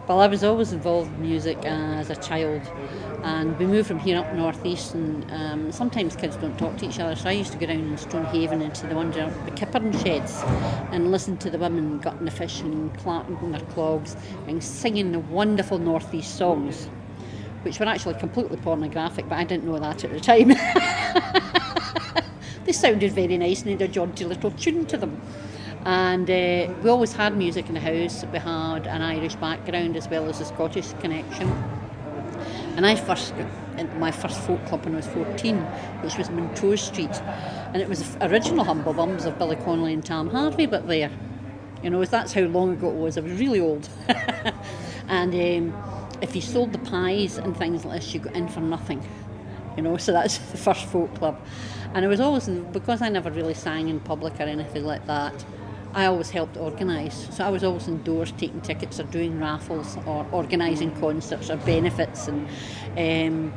Well, I was always involved in music as a child, and we moved from here up north east, and sometimes kids don't talk to each other, so I used to go down in Stonehaven into the kippering sheds and listen to the women gutting the fish and clapping their clogs and singing the wonderful north east songs, which were actually completely pornographic, but I didn't know that at the time. They sounded very nice and had a jaunty little tune to them. And we always had music in the house. We had an Irish background as well as a Scottish connection. And I first got into my first folk club when I was 14, which was Montrose Street. And it was the original Humble Bums of Billy Connolly and Tam Harvey, but there. That's how long ago it was. I was really old. And if you sold the pies and things like this, you got in for nothing. So that's the first folk club. And I was always, because I never really sang in public or anything like that, I always helped organise. So I was always indoors taking tickets or doing raffles or organising concerts or benefits. And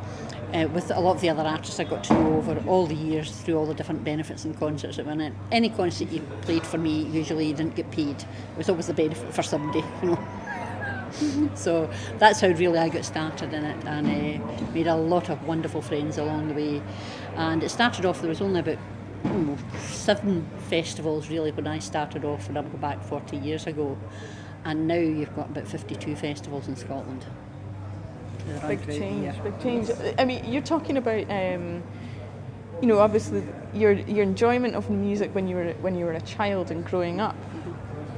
with a lot of the other artists I got to know over all the years through all the different benefits and concerts that went in. Any concert you played for me, usually you didn't get paid. It was always a benefit for somebody, So that's how really I got started in it, and made a lot of wonderful friends along the way. And it started off, there was only about 7 festivals really when I started off, and I'm going back 40 years ago. And now you've got about 52 festivals in Scotland. Big change. I mean, you're talking about, obviously your enjoyment of music when you were a child and growing up.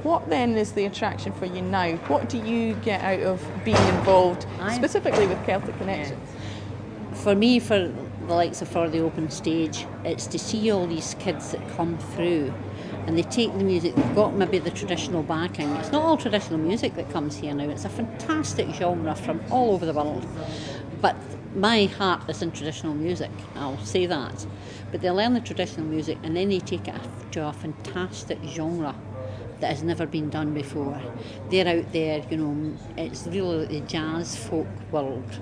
What then is the attraction for you now? What do you get out of being involved, specifically with Celtic Connections? For me, for the likes of For the Open Stage, it's to see all these kids that come through and they take the music, they've got maybe the traditional backing. It's not all traditional music that comes here now, it's a fantastic genre from all over the world. But my heart is in traditional music, I'll say that. But they learn the traditional music and then they take it to a fantastic genre that has never been done before. They're out there, it's really the jazz folk world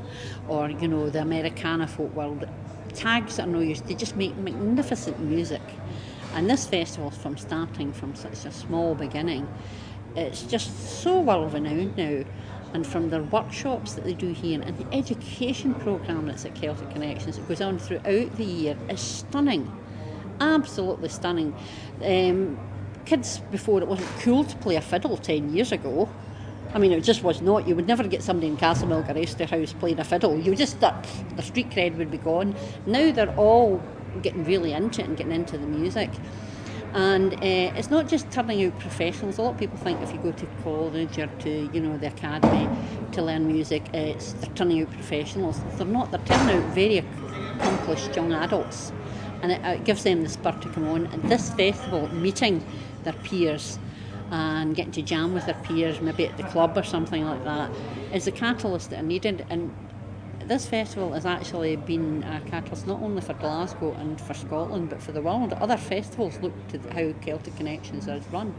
or, the Americana folk world. Tags are no use, they just make magnificent music. And this festival, from starting from such a small beginning, it's just so well renowned now. And from their workshops that they do here and the education programme that's at Celtic Connections that goes on throughout the year is stunning, absolutely stunning. Kids before, it wasn't cool to play a fiddle 10 years ago. I mean, it just was not. You would never get somebody in Carswell or House playing a fiddle. You would just, the street cred would be gone. Now they're all getting really into it and getting into the music. And it's not just turning out professionals. A lot of people think if you go to college or to, the academy to learn music, they're turning out professionals. They're not. They're turning out very accomplished young adults. And it gives them the spur to come on. And this festival, meeting their peers and getting to jam with their peers, maybe at the club or something like that, is a catalyst that are needed. And this festival has actually been a catalyst not only for Glasgow and for Scotland, but for the world. Other festivals look to how Celtic Connections is run.